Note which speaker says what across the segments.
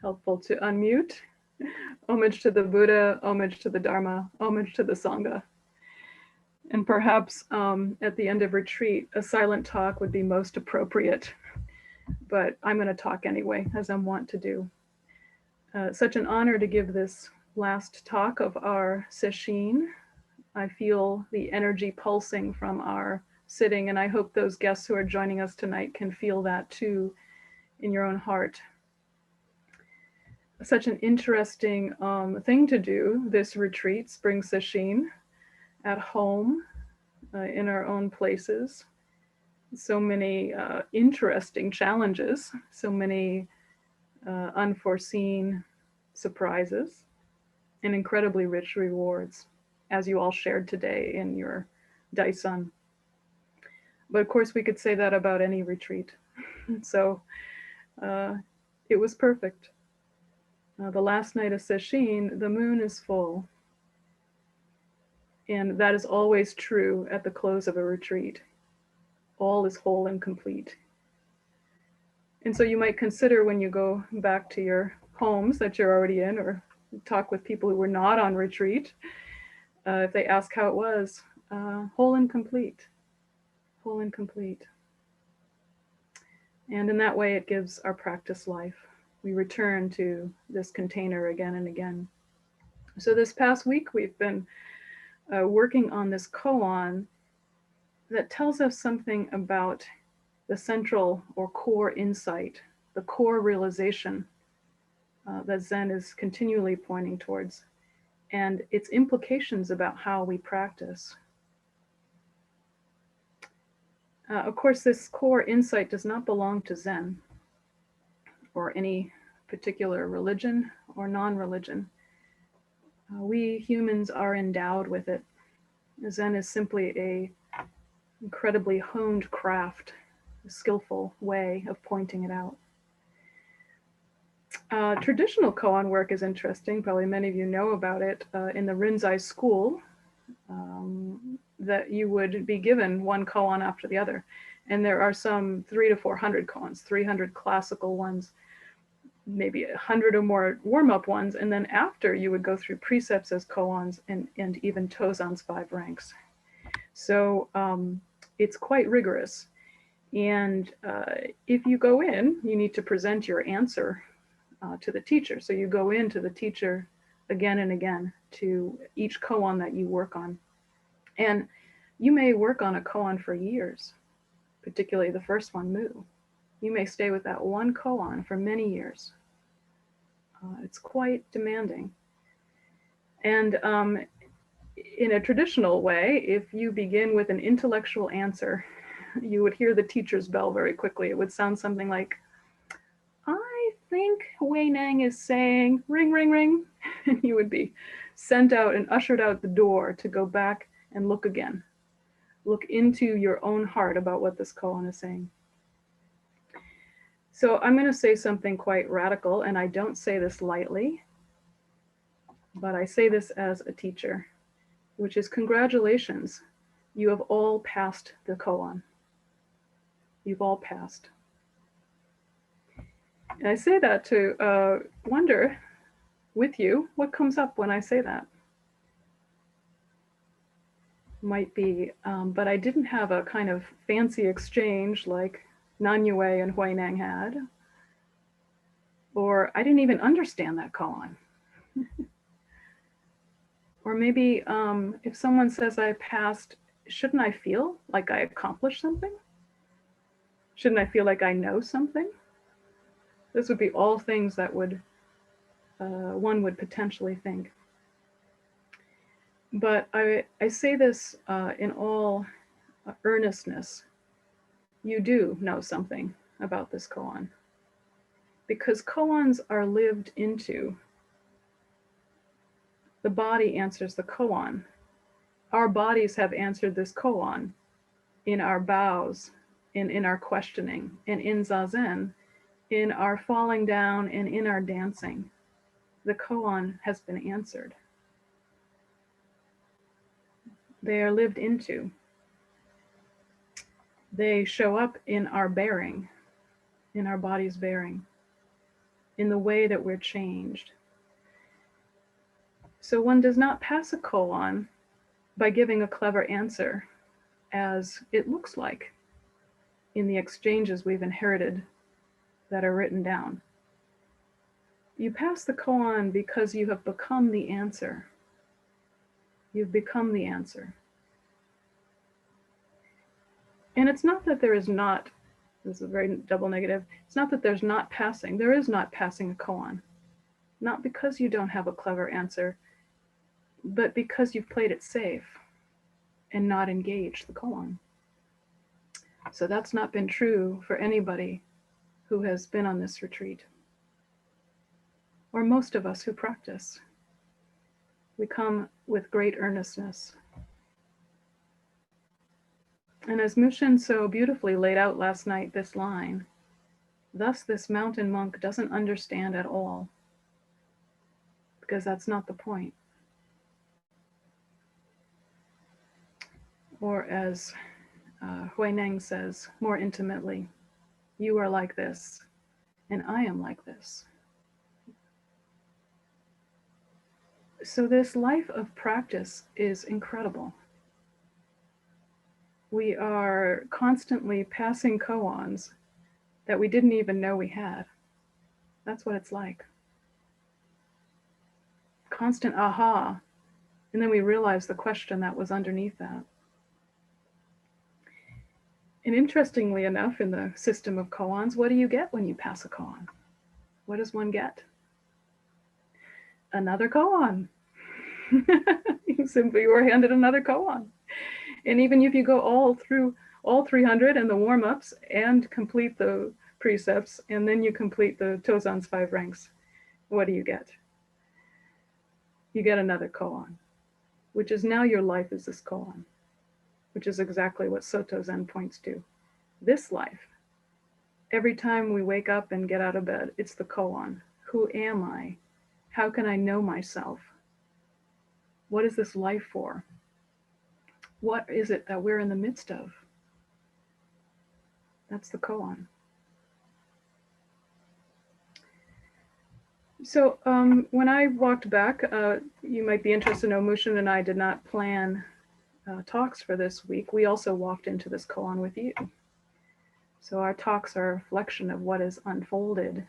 Speaker 1: Helpful to unmute. Homage to the Buddha, homage to the Dharma, homage to the Sangha. And perhaps at the end of retreat, a silent talk would be most appropriate. But I'm going to talk anyway, as I'm wont to do. Such an honor to give this last talk of our Sesshin. I feel the energy pulsing from our sitting, and I hope those guests who are joining us tonight can feel that too in your own heart. Such an interesting thing to do, this retreat, Spring Sesshin, at home, in our own places. So many interesting challenges, so many unforeseen surprises, and incredibly rich rewards, as you all shared today in your Daisan. But of course, we could say that about any retreat. So it was perfect. The last night of Sesshin, the moon is full. And that is always true at the close of a retreat. All is whole and complete. And so you might consider when you go back to your homes that you're already in, or talk with people who were not on retreat, if they ask how it was, whole and complete. Whole and complete. And in that way, it gives our practice life. We return to this container again and again. So this past week, we've been working on this koan that tells us something about the central or core insight, the core realization that Zen is continually pointing towards, and its implications about how we practice. Of course, this core insight does not belong to Zen or any particular religion or non-religion. We humans are endowed with it. Zen is simply a incredibly honed craft, a skillful way of pointing it out. Traditional koan work is interesting. Probably many of you know about it. In the Rinzai school, that you would be given one koan after the other. And there are some 300 to 400 koans, 300 classical ones, maybe 100 or more warm-up ones. And then after, you would go through precepts as koans and even Tozan's 5 ranks. So it's quite rigorous. And if you go in, you need to present your answer to the teacher. So you go into the teacher again and again to each koan that you work on. And you may work on a koan for years, particularly the first one, Mu. You may stay with that one koan for many years. It's quite demanding. And in a traditional way, if you begin with an intellectual answer, you would hear the teacher's bell very quickly. It would sound something like, I think Wei Nang is saying, ring, ring, ring. And you would be sent out and ushered out the door to go back and look again. Look into your own heart about what this koan is saying. So I'm going to say something quite radical, and I don't say this lightly, but I say this as a teacher, which is congratulations. You have all passed the koan. You've all passed. And I say that to wonder with you, what comes up when I say that? Might be, but I didn't have a kind of fancy exchange like Nanyue and Huineng had, or I didn't even understand that koan. Or maybe if someone says I passed, shouldn't I feel like I accomplished something? Shouldn't I feel like I know something? This would be all things that would one would potentially think. But I say this in all earnestness. You do know something about this koan, because koans are lived into. The body answers the koan. Our bodies have answered this koan in our bows, in our questioning, and in zazen, in our falling down and in our dancing. The koan has been answered. They are lived into. They show up in our bearing, in our body's bearing, in the way that we're changed. So one does not pass a koan by giving a clever answer, as it looks like in the exchanges we've inherited that are written down. You pass the koan because you have become the answer. You've become the answer. And it's not that there is not, this is a very double negative, it's not that there's not passing. There is not passing a koan. Not because you don't have a clever answer, but because you've played it safe and not engaged the koan. So that's not been true for anybody who has been on this retreat, or most of us who practice. We come with great earnestness. And as Mushin so beautifully laid out last night, this line, thus this mountain monk doesn't understand at all, because that's not the point. Or as Huineng says more intimately, you are like this, and I am like this. So this life of practice is incredible. We are constantly passing koans that we didn't even know we had. That's what it's like. Constant aha, and then we realize the question that was underneath that. And interestingly enough, in the system of koans, what do you get when you pass a koan? What does one get? Another koan. You simply were handed another koan. And even if you go all through all 300 and the warm-ups and complete the precepts, and then you complete the Tozan's 5 ranks, what do you get? You get another koan, which is now your life is this koan, which is exactly what Soto Zen points to. This life, every time we wake up and get out of bed, it's the koan. Who am I? How can I know myself? What is this life for? What is it that we're in the midst of? That's the koan. So when I walked back, you might be interested to know, Mushin and I did not plan talks for this week. We also walked into this koan with you. So our talks are a reflection of what is unfolded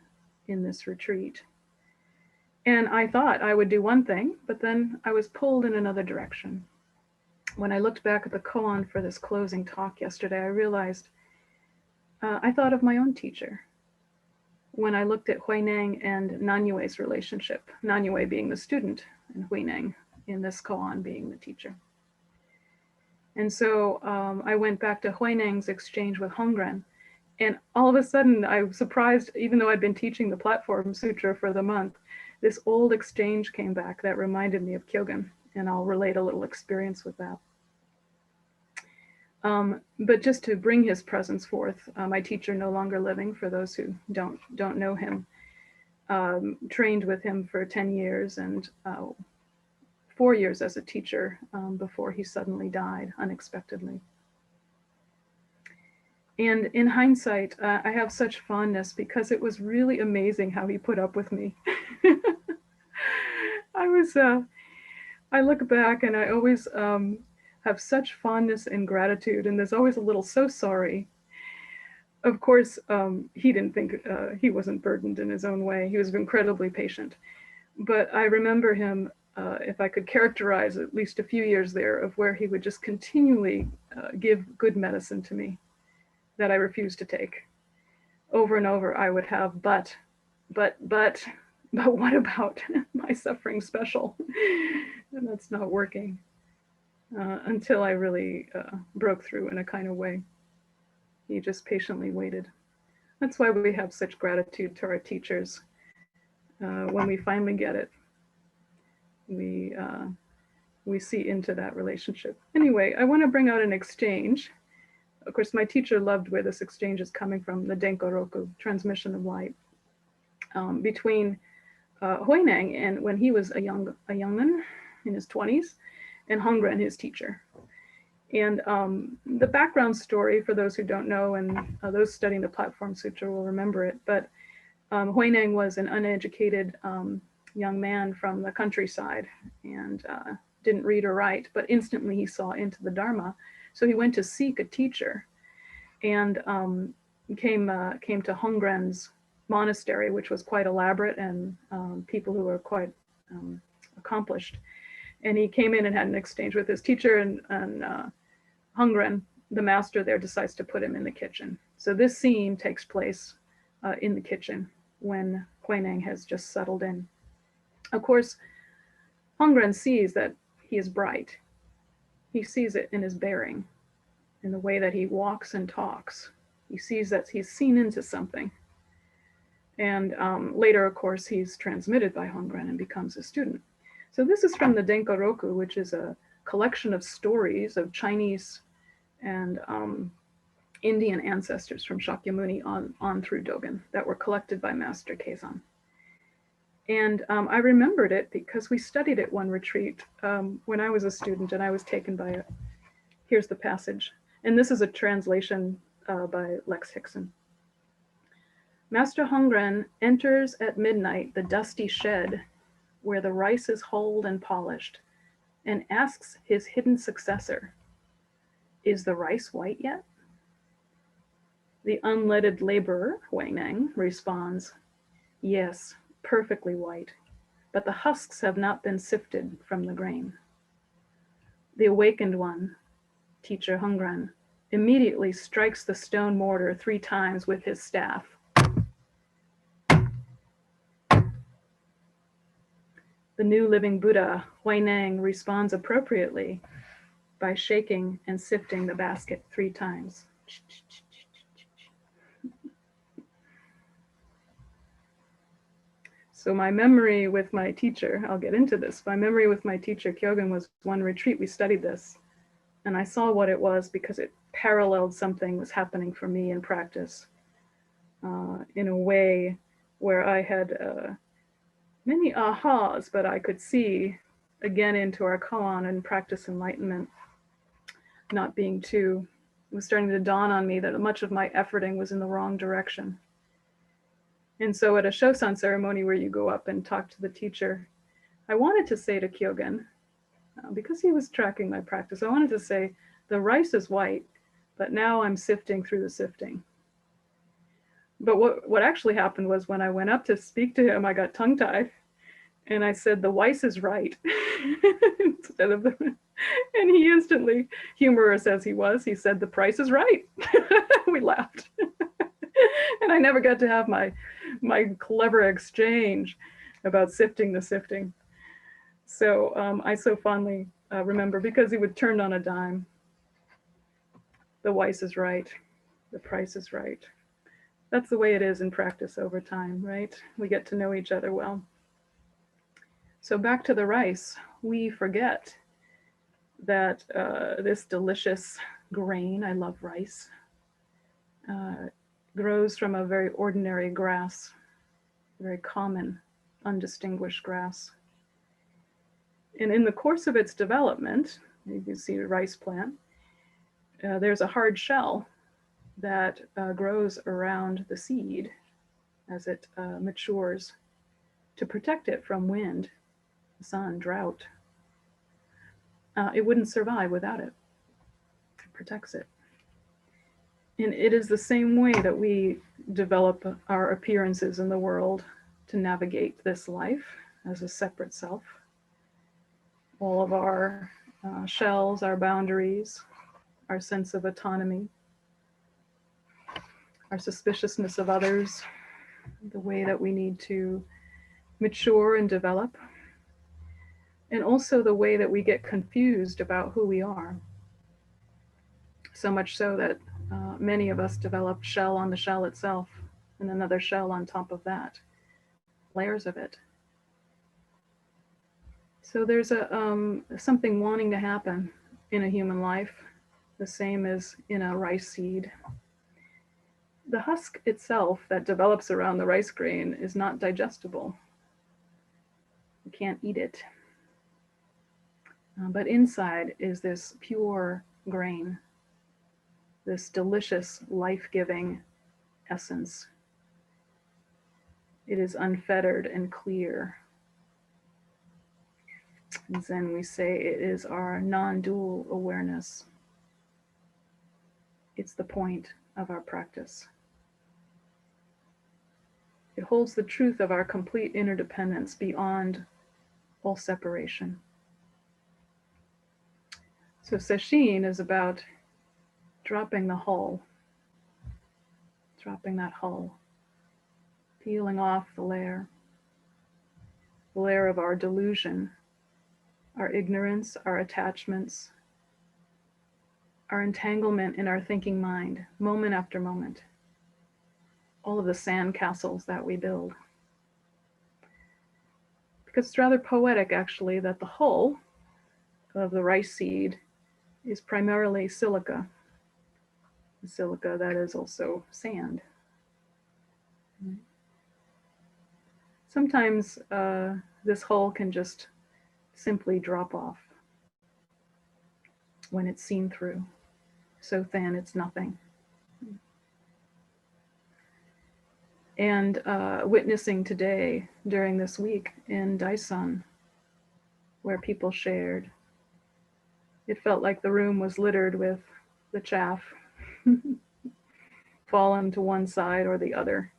Speaker 1: in this retreat. And I thought I would do one thing, but then I was pulled in another direction. When I looked back at the koan for this closing talk yesterday, I realized I thought of my own teacher. When I looked at Huineng and Nanyue's relationship, Nanyue being the student and Huineng in this koan being the teacher. And so I went back to Huineng's exchange with Hongren, and all of a sudden I was surprised, even though I'd been teaching the Platform Sutra for the month, this old exchange came back that reminded me of Kyogen, and I'll relate a little experience with that. But just to bring his presence forth, my teacher no longer living, for those who don't know him, trained with him for 10 years and 4 years as a teacher before he suddenly died unexpectedly. And in hindsight, I have such fondness because it was really amazing how he put up with me. I look back and I always have such fondness and gratitude, and there's always a little so sorry. Of course, he didn't think, he wasn't burdened in his own way. He was incredibly patient. But I remember him, if I could characterize at least a few years there, of where he would just continually give good medicine to me that I refused to take. Over and over, I would have, but what about my suffering special? And that's not working. Until I really broke through in a kind of way. He just patiently waited. That's why we have such gratitude to our teachers. When we finally get it, we see into that relationship. Anyway, I want to bring out an exchange. Of course, my teacher loved where this exchange is coming from, the Denko Roku, transmission of light, between Huineng and when he was a youngman in his 20s, and Hongren, his teacher. And the background story, for those who don't know, and those studying the Platform Sutra will remember it, but Huineng was an uneducated young man from the countryside and didn't read or write, but instantly he saw into the Dharma. So he went to seek a teacher and came to Hongren's monastery, which was quite elaborate and people who were quite accomplished. And he came in and had an exchange with his teacher, and Hongren, the master there, decides to put him in the kitchen. So this scene takes place in the kitchen when Huineng has just settled in. Of course, Hongren sees that he is bright. He sees it in his bearing, in the way that he walks and talks. He sees that he's seen into something. And later, of course, he's transmitted by Hongren and becomes a student. So this is from the Denkoroku, which is a collection of stories of Chinese and Indian ancestors from Shakyamuni on through Dogen that were collected by Master Keizan. And I remembered it because we studied it one retreat when I was a student, and I was taken by it. Here's the passage. And this is a translation by Lex Hickson. Master Hongren enters at midnight the dusty shed where the rice is hulled and polished, and asks his hidden successor, "Is the rice white yet?" The unleaded laborer, Huineng, responds, "Yes, perfectly white, but the husks have not been sifted from the grain." The awakened one, teacher Hongren, immediately strikes the stone mortar 3 times with his staff. The new living Buddha, Huineng, responds appropriately by shaking and sifting the basket 3 times. So my memory with my teacher, I'll get into this, my memory with my teacher Kyogen was one retreat we studied this, and I saw what it was because it paralleled something was happening for me in practice in a way where I had many ahas, but I could see again into our koan and practice enlightenment not being too, it was starting to dawn on me that much of my efforting was in the wrong direction. And so at a Shosan ceremony where you go up and talk to the teacher, I wanted to say to Kyogen, because he was tracking my practice, I wanted to say, the rice is white, but now I'm sifting through the sifting. But what actually happened was when I went up to speak to him, I got tongue-tied and I said, "The rice is right," instead of the, and he instantly, humorous as he was, he said, "The price is right." We laughed. And I never got to have my clever exchange about sifting the sifting. So I so fondly remember, because he would turn on a dime. The rice is right. The price is right. That's the way it is in practice over time, right? We get to know each other well. So back to the rice, we forget that this delicious grain, I love rice, grows from a very ordinary grass, very common, undistinguished grass. And in the course of its development, you can see a rice plant, there's a hard shell that grows around the seed as it matures to protect it from wind, sun, drought. It wouldn't survive without it. It protects it. And it is the same way that we develop our appearances in the world to navigate this life as a separate self. All of our shells, our boundaries, our sense of autonomy, our suspiciousness of others, the way that we need to mature and develop, and also the way that we get confused about who we are. So much so that many of us develop shell on the shell itself and another shell on top of that, layers of it. So there's something wanting to happen in a human life, the same as in a rice seed. The husk itself that develops around the rice grain is not digestible. You can't eat it. But inside is this pure grain, this delicious, life-giving essence. It is unfettered and clear. In Zen, we say it is our non-dual awareness. It's the point of our practice. It holds the truth of our complete interdependence beyond all separation. So Sesshin is about dropping the hull, peeling off the layer of our delusion, our ignorance, our attachments, our entanglement in our thinking mind, moment after moment, all of the sand castles that we build. Because it's rather poetic, actually, that the hull of the rice seed is primarily silica. The silica that is also sand. Sometimes this hull can just simply drop off when it's seen through. So thin, it's nothing. And witnessing today, during this week in Daesan, where people shared, it felt like the room was littered with the chaff, fallen to one side or the other.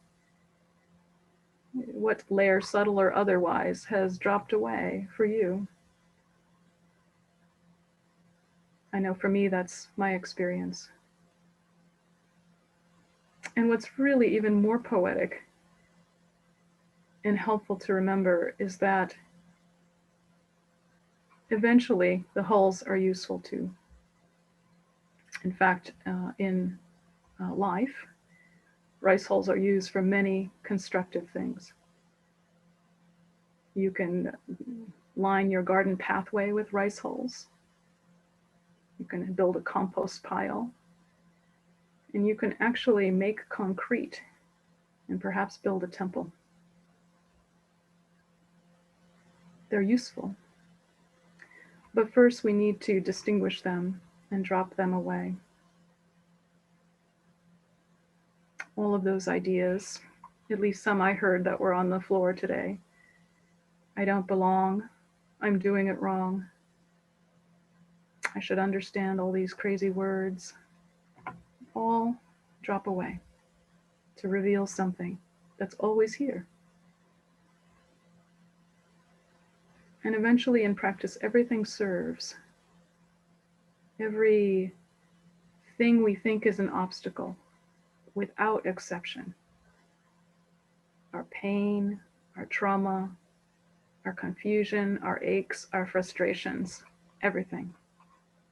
Speaker 1: What layer, subtle or otherwise, has dropped away for you? I know for me, that's my experience. And what's really even more poetic and helpful to remember is that eventually the hulls are useful too. In fact, in life, rice hulls are used for many constructive things. You can line your garden pathway with rice hulls. You can build a compost pile. And you can actually make concrete and perhaps build a temple. They're useful. But first we need to distinguish them and drop them away. All of those ideas, at least some I heard that were on the floor today. I don't belong. I'm doing it wrong. I should understand all these crazy words. All drop away to reveal something that's always here. And eventually in practice, everything serves. Every thing we think is an obstacle, without exception. Our pain, our trauma, our confusion, our aches, our frustrations, everything,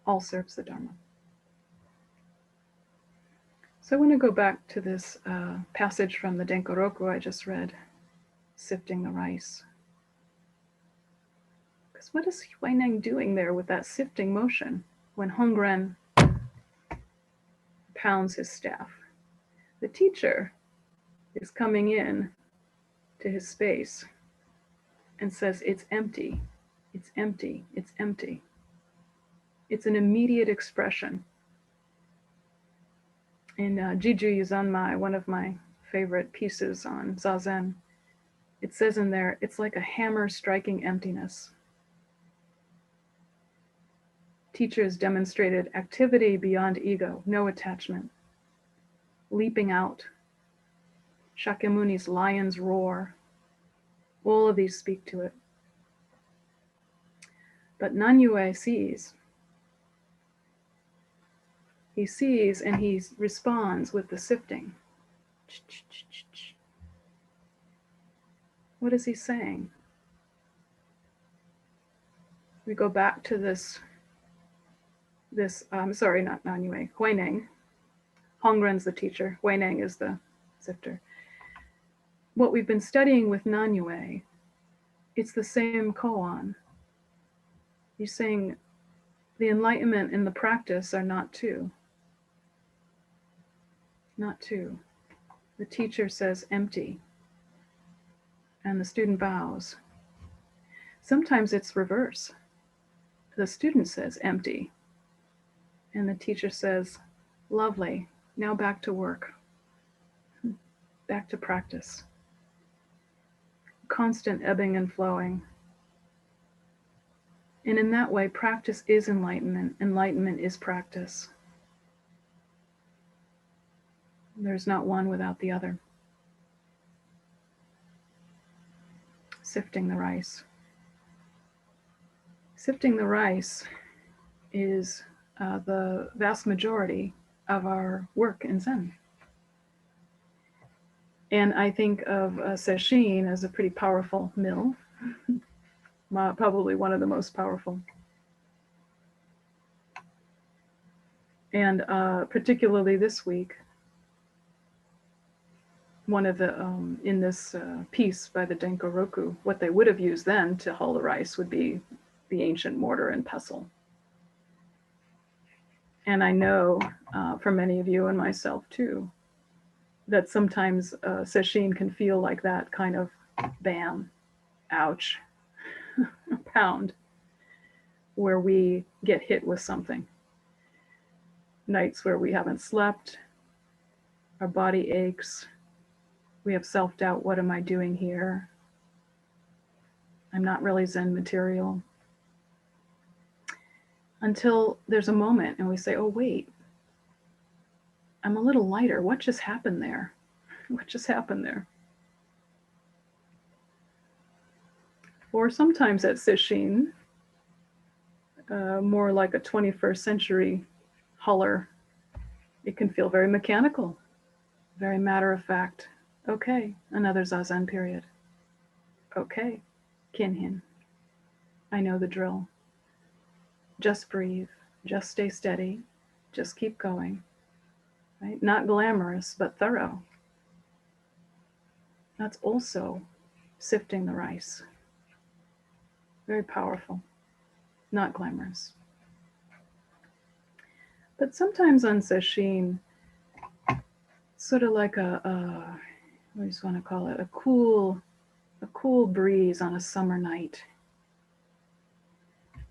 Speaker 1: all serves the Dharma. So I want to go back to this passage from the Denkoroku I just read, sifting the rice. Because what is Huineng doing there with that sifting motion when Hongren pounds his staff? The teacher is coming in to his space and says, it's empty, it's empty, it's empty. It's an immediate expression. In Jiju Yuzanmai, one of my favorite pieces on Zazen, it says in there, it's like a hammer striking emptiness. Teachers demonstrated activity beyond ego, no attachment, leaping out. Shakyamuni's lion's roar, all of these speak to it. But Nanyue sees. He sees and he responds with the sifting. What is he saying? We go back to this sorry, not Nanyue, Huineng. Hongren's the teacher, Huineng is the sifter. What we've been studying with Nanyue, it's the same koan. He's saying the enlightenment and the practice are not two. Not two. The teacher says empty, and the student bows. Sometimes it's reverse. The student says empty, and the teacher says, lovely, now back to work, back to practice. constant ebbing and flowing. And in that way, practice is enlightenment. Enlightenment is practice. There's not one without the other. Sifting the rice. Sifting the rice is the vast majority of our work in Zen. And I think of Sesshin as a pretty powerful mill, probably one of the most powerful. And particularly this week, one of the, in this piece by the Denko Roku, what they would have used then to hull the rice would be the ancient mortar and pestle. And I know for many of you and myself too, that sometimes Sesshin can feel like that kind of bam, ouch, pound, where we get hit with something. Nights where we haven't slept, our body aches, we have self-doubt, what am I doing here? I'm not really Zen material. Until there's a moment and we say, oh wait, I'm a little lighter. What just happened there? What just happened there? Or sometimes at Sesshin, more like a 21st century huller, it can feel very mechanical, very matter of fact. Okay, another Zazen period. Okay, Kinhin. I know the drill. Just breathe, just stay steady, just keep going. Right? Not glamorous, but thorough. That's also sifting the rice. Very powerful, not glamorous. But sometimes on Sesshin, sort of like a what do you want to call it? A cool breeze on a summer night,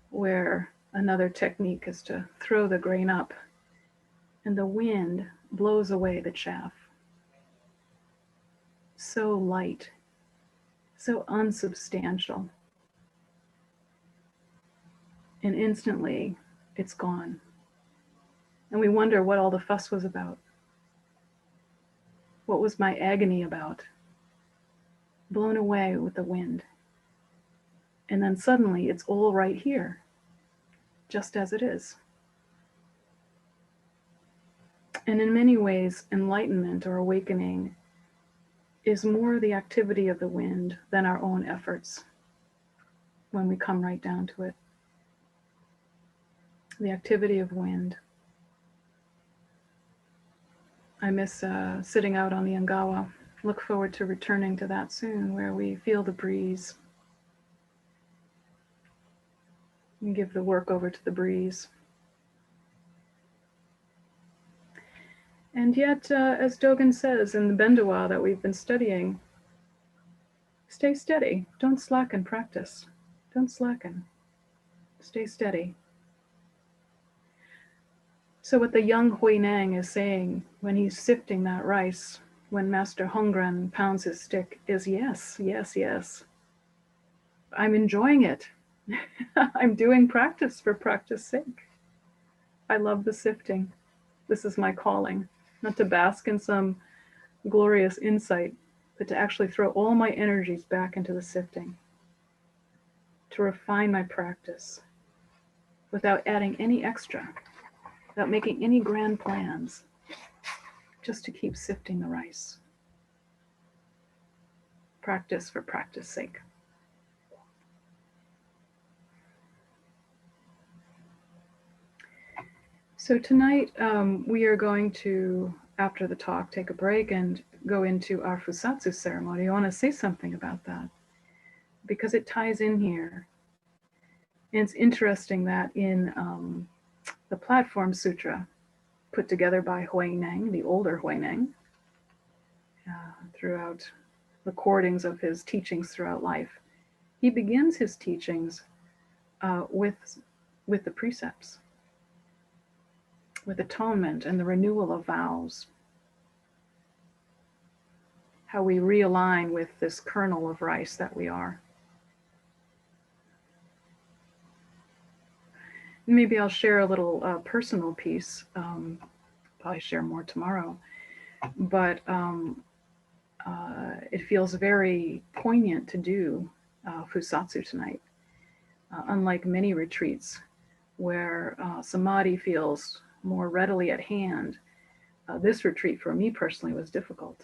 Speaker 1: where another technique is to throw the grain up and the wind blows away the chaff. So light, so unsubstantial. And instantly it's gone. And we wonder what all the fuss was about. What was my agony about? Blown away with the wind. And then suddenly it's all right here, just as it is. And in many ways, enlightenment or awakening is more the activity of the wind than our own efforts when we come right down to it. The activity of wind. I miss sitting out on the Ngawa. Look forward to returning to that soon, where we feel the breeze. And give the work over to the breeze. And yet, as Dogen says in the Bendawa that we've been studying, stay steady, don't slacken practice. Don't slacken, stay steady. So what the young Huineng is saying when he's sifting that rice, when Master Hongren pounds his stick, is yes, yes, yes. I'm enjoying it. I'm doing practice for practice sake. I love the sifting. This is my calling, not to bask in some glorious insight, but to actually throw all my energies back into the sifting, to refine my practice without adding any extra, without making any grand plans, just to keep sifting the rice. Practice for practice sake. So tonight we are going to, after the talk, take a break and go into our Fusatsu ceremony. I want to say something about that because it ties in here. And it's interesting that in the Platform Sutra, put together by Huineng, the older Huineng, throughout recordings of his teachings throughout life, he begins his teachings with the precepts, with atonement and the renewal of vows. how we realign with this kernel of rice that we are. Maybe I'll share a little personal piece. Probably share more tomorrow. But it feels very poignant to do Fusatsu tonight. Unlike many retreats where samadhi feels more readily at hand, this retreat for me personally was difficult.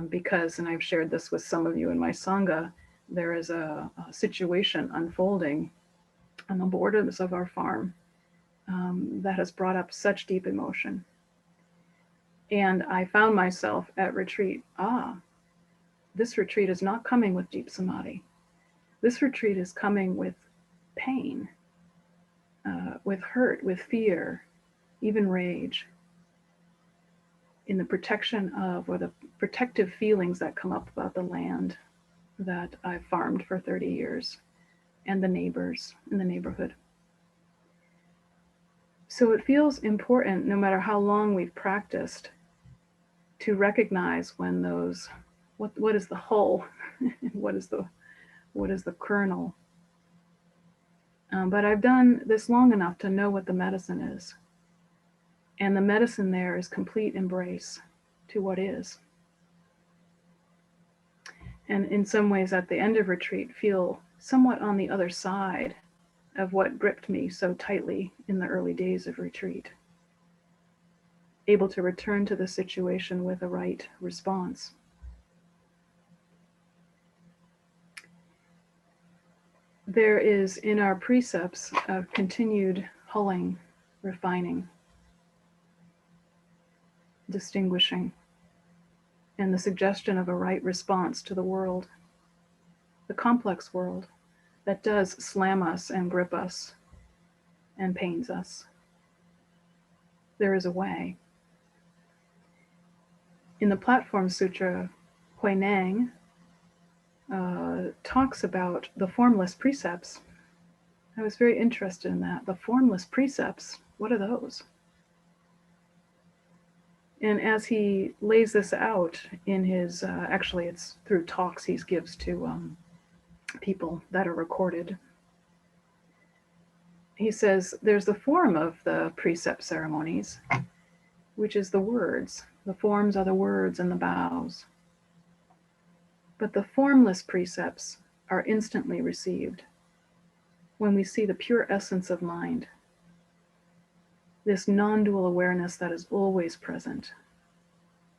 Speaker 1: Because, and I've shared this with some of you in my Sangha, there is a situation unfolding on the borders of our farm that has brought up such deep emotion. And I found myself at retreat, this retreat is not coming with deep samadhi. This retreat is coming with pain, with hurt, with fear, even rage, in the protection of, or the protective feelings that come up about the land that I've farmed for 30 years and the neighbors in the neighborhood. So it feels important, no matter how long we've practiced, to recognize when those, what is the hull, what is the kernel. But I've done this long enough to know what the medicine is. And the medicine there is complete embrace to what is. And in some ways at the end of retreat, feel somewhat on the other side of what gripped me so tightly in the early days of retreat. Able to return to the situation with a right response. There is in our precepts a continued hulling, refining, distinguishing, and the suggestion of a right response to the world, the complex world that does slam us and grip us and pains us. There is a way. In the Platform Sutra, Huineng talks about the formless precepts. I was very interested in that. The formless precepts, what are those? And as he lays this out in his, actually it's through talks he gives to people that are recorded. He says there's the form of the precept ceremonies, which is the words. The forms are the words and the vows. But the formless precepts are instantly received when we see the pure essence of mind, this non-dual awareness that is always present,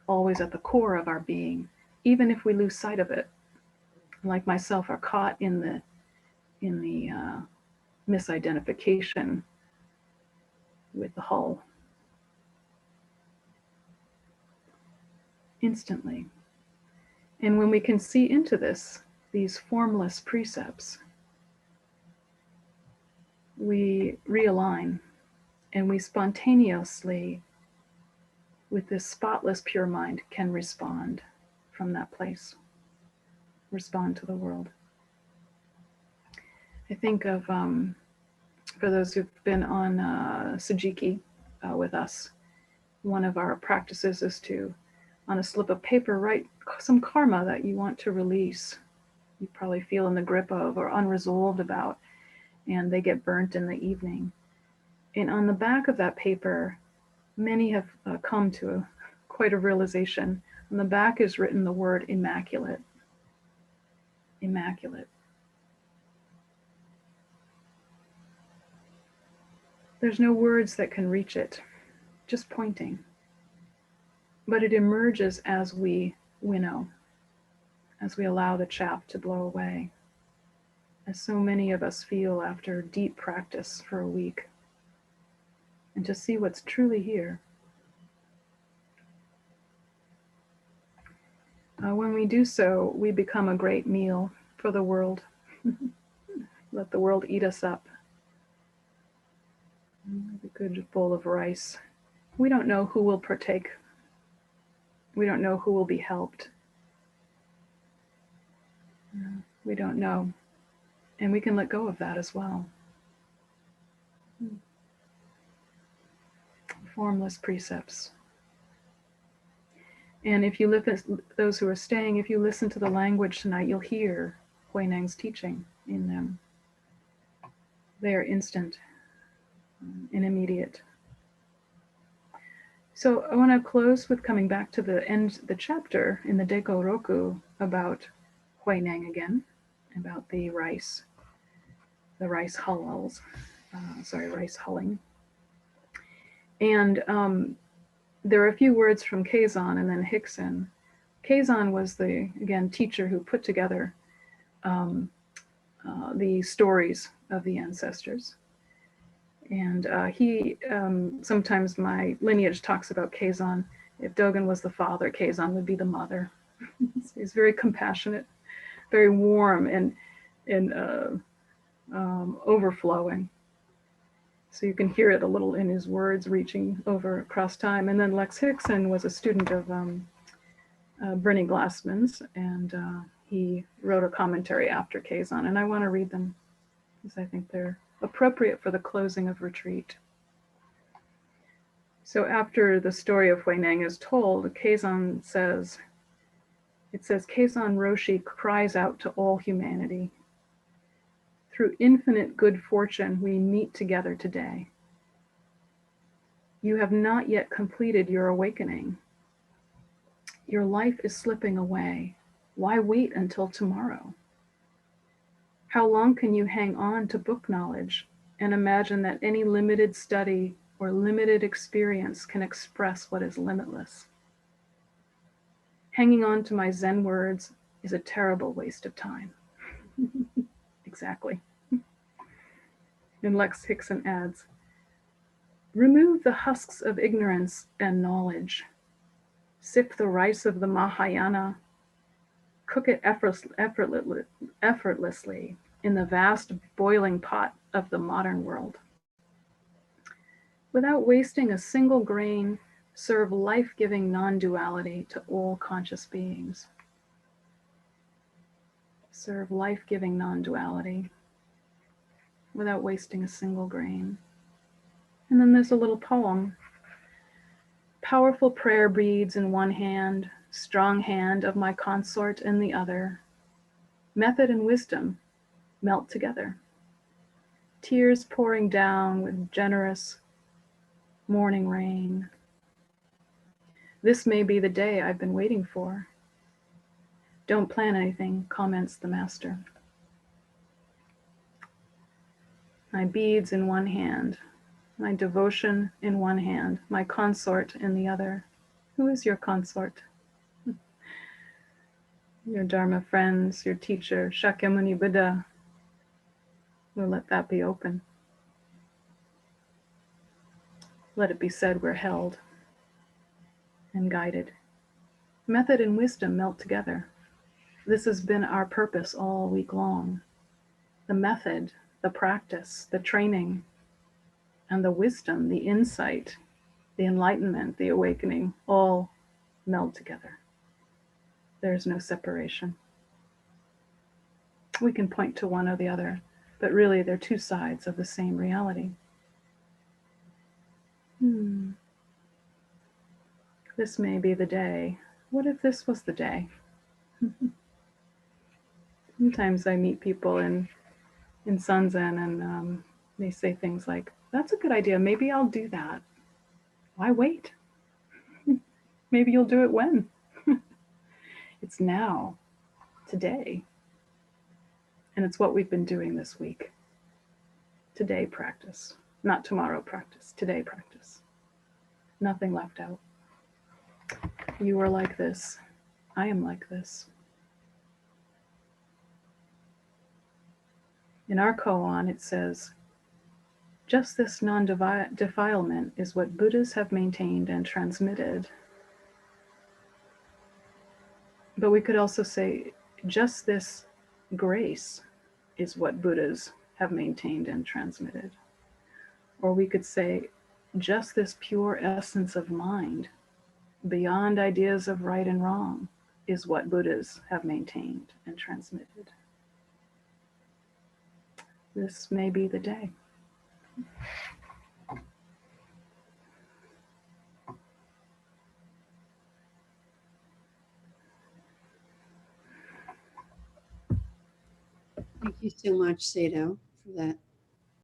Speaker 1: always at the core of our being, even if we lose sight of it, like myself, are caught in the misidentification with the hull. Instantly. And when we can see into these formless precepts, we realign and we spontaneously, with this spotless pure mind, can respond from that place, respond to the world. I think of, for those who've been on Sujiki with us, one of our practices is to, on a slip of paper, write some karma that you want to release, you probably feel in the grip of or unresolved about, and they get burnt in the evening. And on the back of that paper, many have come to quite a realization. On the back is written the word immaculate. Immaculate. There's no words that can reach it, just pointing. But it emerges as we winnow, as we allow the chaff to blow away, as so many of us feel after deep practice for a week, and to see what's truly here. When we do so, we become a great meal for the world. Let the world eat us up. A good bowl of rice. We don't know who will partake. We don't know who will be helped. We don't know. And we can let go of that as well. Formless precepts. And if you listen, those who are staying, if you listen to the language tonight, you'll hear Huineng's teaching in them. They are instant and immediate. So I want to close with coming back to the end, the chapter in the Deko Roku about Huineng again, about the rice hulls, rice hulling. And there are a few words from Kazan and then Hickson. Kazan was the, again, teacher who put together the stories of the ancestors. And he, sometimes my lineage talks about Kazan. If Dogen was the father, Kazan would be the mother. He's very compassionate, very warm and overflowing. So you can hear it a little in his words reaching over across time. And then Lex Hickson was a student of Bernie Glassman's, and he wrote a commentary after Kazan. And I want to read them because I think they're appropriate for the closing of retreat. So after the story of Huineng is told, Kazan says, Kazan Roshi cries out to all humanity. Through infinite good fortune, we meet together today. You have not yet completed your awakening. Your life is slipping away. Why wait until tomorrow? How long can you hang on to book knowledge and imagine that any limited study or limited experience can express what is limitless? Hanging on to my Zen words is a terrible waste of time. Exactly. And Lex Hickson adds, remove the husks of ignorance and knowledge. Sip the rice of the Mahayana. Cook it effortlessly in the vast boiling pot of the modern world. Without wasting a single grain, serve life-giving non-duality to all conscious beings. Serve life-giving non-duality without wasting a single grain. And then there's a little poem. Powerful prayer beads in one hand, strong hand of my consort in the other. Method and wisdom melt together. Tears pouring down with generous morning rain. This may be the day I've been waiting for. Don't plan anything, comments the master. My beads in one hand, my devotion in one hand, my consort in the other. Who is your consort? Your Dharma friends, your teacher, Shakyamuni Buddha. We'll let that be open. Let it be said we're held and guided. Method and wisdom melt together. This has been our purpose all week long. The method, the practice, the training, and the wisdom, the insight, the enlightenment, the awakening, all meld together. There's no separation. We can point to one or the other, but really they're two sides of the same reality. This may be the day. What if this was the day? Sometimes I meet people in Sanzen and they say things like, that's a good idea, maybe I'll do that. Why wait? Maybe you'll do it when? It's now, today. And it's what we've been doing this week. Today practice, not tomorrow practice, today practice. Nothing left out. You are like this. I am like this. In our koan, it says, just this non-defilement is what Buddhas have maintained and transmitted. But we could also say, just this grace is what Buddhas have maintained and transmitted. Or we could say, just this pure essence of mind, beyond ideas of right and wrong, is what Buddhas have maintained and transmitted. This may be the day.
Speaker 2: you so much, Seido, for that